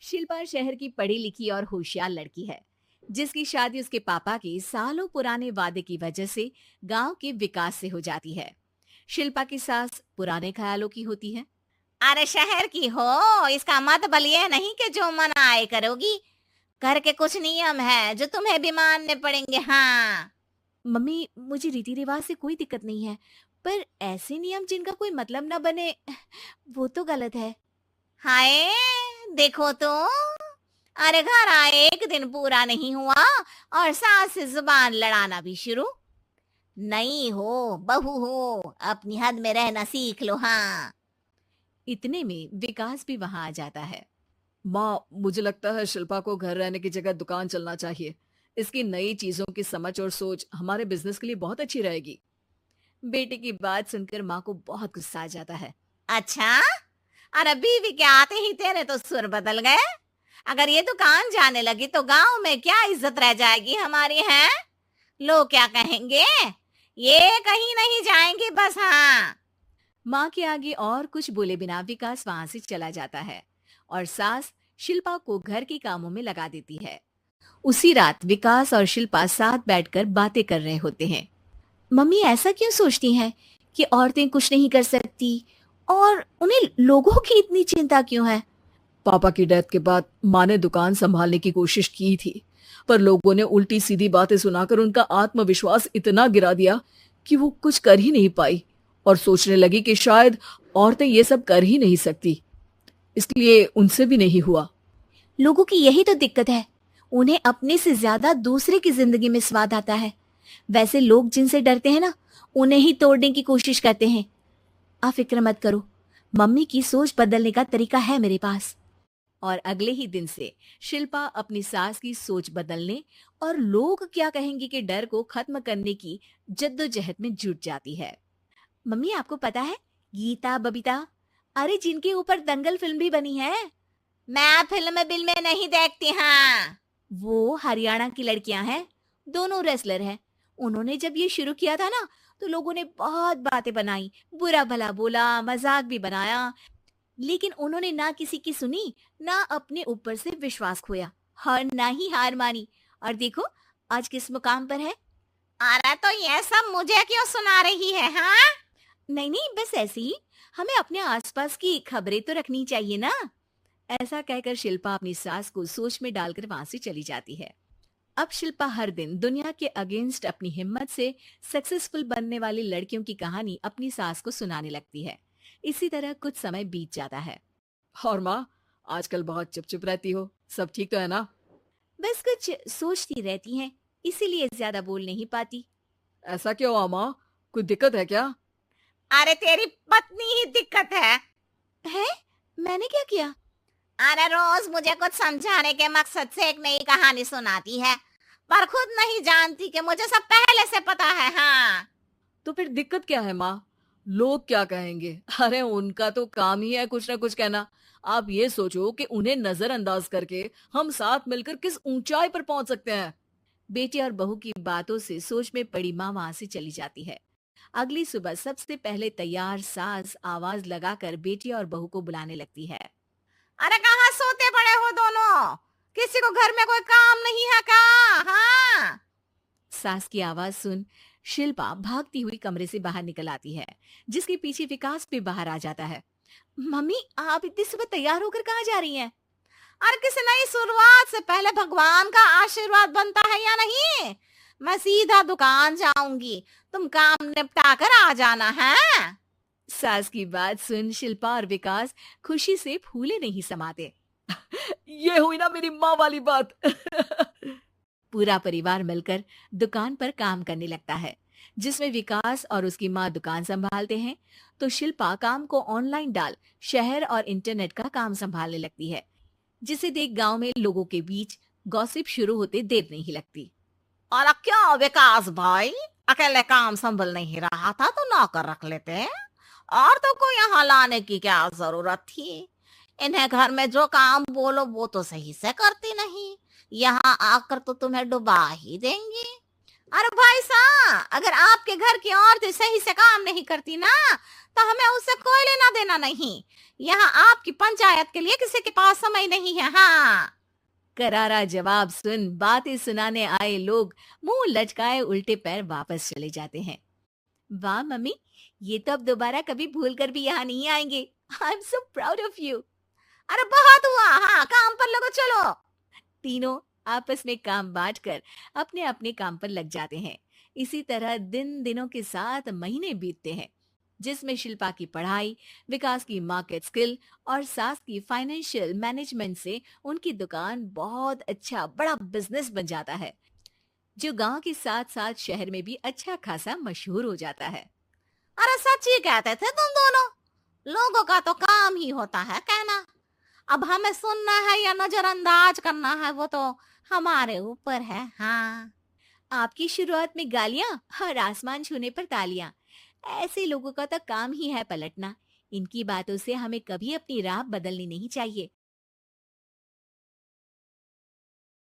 शिल्पा शहर की पढ़ी लिखी और होशियार लड़की है, जिसकी शादी उसके पापा के सालों पुराने वादे की वजह से गांव के विकास से हो जाती है। शिल्पा की सास पुराने ख्यालों की होती है। अरे शहर की हो, इसका मतलब ये नहीं कि जो मन आए करोगी। घर के कुछ नियम है जो तुम्हें भी मानने पड़ेंगे। हाँ। मम्मी, मुझे रीति रिवाज से कोई दिक्कत नहीं है, पर ऐसे नियम जिनका कोई मतलब ना बने, वो तो गलत है। हाय, देखो तो। अरे घर आए एक दिन पूरा नहीं हुआ और सास से जुबान लड़ाना भी शुरू। नहीं हो, बहू हो, अपनी हद में रहना सीख लो। हाँ। इतने में विकास भी वहां आ जाता है। माँ, मुझे लगता है शिल्पा को घर रहने की जगह दुकान चलना चाहिए। इसकी नई चीजों की समझ और सोच हमारे बिजनेस के लिए बहुत अच्छी रहेगी। बेटे की बात सुनकर माँ को बहुत गुस्सा आ जाता है। अच्छा, अरे बीवी के आते ही तेरे तो सुर बदल गए। अगर ये दुकान जाने लगी तो गांव में क्या इज्जत रह जाएगी हमारी है। लोग क्या कहेंगे। ये कहीं नहीं जाएंगे बस। हाँ। माँ के आगे और कुछ बोले बिना विकास वहां से चला जाता है और सास शिल्पा को घर के कामों में लगा देती है। उसी रात विकास और शिल्पा साथ बैठकर बातें कर रहे होते हैं। मम्मी ऐसा क्यों सोचती हैं कि औरतें कुछ नहीं कर सकती, और उन्हें लोगों की इतनी चिंता क्यों है? पापा की डेथ के बाद माँ ने दुकान संभालने की कोशिश की थी, पर लोगों ने उल्टी सीधी बातें सुनाकर उनका आत्मविश्वास इतना गिरा दिया कि वो कुछ कर ही नहीं पाई और सोचने लगी कि शायद औरतें ये सब कर ही नहीं सकती। इसलिए उनसे भी नहीं हुआ। लोगों की यही तो दिक्कत है, उन्हें अपने से ज्यादा दूसरे की जिंदगी में स्वाद आता है। वैसे लोग जिनसे डरते हैं ना, उन्हें ही तोड़ने की कोशिश करते हैं। आप फिक्र मत करो, मम्मी की सोच बदलने का तरीका है मेरे पास। और अगले ही दिन से शिल्पा अपनी सास की सोच बदलने और लोग क्या कहेंगे के डर को खत्म करने की जद्दोजहद में जुट जाती है। मम्मी, आपको पता है गीता बबीता, अरे जिनके ऊपर दंगल फिल्म भी बनी है, मैं फिल्म बिल में नहीं देखती। हाँ। वो हरियाणा की लड़कियां हैं, दोनों रेसलर हैं। उन्होंने जब ये शुरू किया था ना, तो लोगों ने बहुत बातें बनाई, बुरा भला बोला, मजाक भी बनाया, लेकिन उन्होंने ना किसी की सुनी, ना अपने ऊपर से विश्वास खोया और ना ही हार मानी। और देखो आज किस मुकाम पर है। अरे तो ये सब मुझे क्यों सुना रही है। हाँ। नहीं नहीं, बस ऐसे ही, हमें अपने आसपास की खबरें तो रखनी चाहिए ना। ऐसा कहकर शिल्पा अपनी सास को सोच में डालकर वहां से चली जाती है। अब शिल्पा हर दिन दुनिया के अगेंस्ट अपनी हिम्मत से सक्सेसफुल बनने वाली लड़कियों की कहानी अपनी सास को सुनाने लगती है। इसी तरह कुछ समय बीत जाता है। और माँ, आजकल बहुत चुप रहती हो, सब ठीक तो है ना? बस कुछ सोचती रहती हैं, इसीलिए ज्यादा बोल नहीं पाती। ऐसा क्यों हुआ माँ? कोई दिक्कत है क्या? अरे तेरी पत्नी ही दिक्कत है। है? मैंने क्या किया? अरे रोज मुझे कुछ समझाने के मकसद से एक नई कहानी सुनाती है, पर खुद नहीं जानती कि मुझे सब पहले से पता है। हाँ। तो फिर दिक्कत क्या है माँ? लोग क्या कहेंगे? अरे उनका तो काम ही है कुछ ना कुछ कहना। आप ये सोचो कि उन्हें नजरअंदाज करके हम साथ मिलकर किस ऊंचाई पर पहुंच सकते हैं। बेटी और बहू की बातों से सोच में पड़ी माँ वहां से चली जाती है। अगली सुबह सबसे पहले तैयार सास आवाज लगाकर बेटी और बहू को बुलाने लगती है। अरे कहाँ सोते पड़े हो दोनों? किसी को घर में कोई काम नहीं है क्या? हाँ। सास की आवाज सुन शिल्पा भागती हुई कमरे से बाहर निकल आती है, जिसके पीछे विकास भी बाहर आ जाता है। मम्मी, आप इतनी सुबह तैयार होकर कहाँ जा रही हैं? और किसी नई शुरुआत से पहले भगवान का आशीर्वाद बनता है या नहीं? मैं सीधा दुकान जाऊंगी, तुम काम निपटा कर आ जाना है। सास की बात सुन शिल्पा और विकास खुशी से फूले नहीं समाते। ये हुई ना मेरी माँ वाली बात। पूरा परिवार मिलकर दुकान पर काम करने लगता है, जिसमें विकास और उसकी माँ दुकान संभालते हैं, तो शिल्पा काम को ऑनलाइन डाल शहर और इंटरनेट का काम संभालने लगती है, जिसे देख गांव में लोगों के बीच गॉसिप शुरू होते देर नहीं लगती। और क्या विकास भाई, अकेले काम संभल नहीं रहा था तो नौकर रख लेते, और तो को यहाँ लाने की क्या जरूरत थी। इन्हें घर में जो काम बोलो वो तो सही से करती नहीं, यहाँ आकर तो तुम्हें डुबा ही देंगी। अरे भाई साहब, अगर आपके घर की औरतें सही से काम नहीं करती ना, तो हमें उससे कोई लेना देना नहीं। यहाँ आपकी पंचायत के लिए किसी के पास समय नहीं है। हाँ। करारा जवाब सुन बातें सुनाने आए लोग मुंह लटकाए उल्टे पैर वापस चले जाते हैं। वाह मम्मी, ये तो अब दोबारा कभी भूल कर भी यहाँ नहीं आएंगे। I am so proud of you. अरे बहुत हुआ, हाँ काम पर लगो चलो। तीनों आपस में काम बांटकर अपने अपने काम पर लग जाते हैं। इसी तरह दिनों के साथ महीने बीतते हैं, जिसमें शिल्पा की पढ़ाई, विकास की मार्केट स्किल और सास की फाइनेंशियल मैनेजमेंट से उनकी दुकान बहुत अच्छा बड़ा बिजनेस बन जाता है, जो गांव के साथ साथ शहर में भी अच्छा खासा मशहूर हो जाता है। अरे सच्ची कहते थे तुम दोनों, लोगों का तो काम ही होता है कहना। अब हमें सुनना है या नजरअंदाज करना है, वो तो हमारे ऊपर है। हाँ। आपकी शुरुआत में गालियां और आसमान छूने पर तालियां, ऐसे लोगों का तो काम ही है पलटना। इनकी बातों से हमें कभी अपनी राह बदलनी नहीं चाहिए।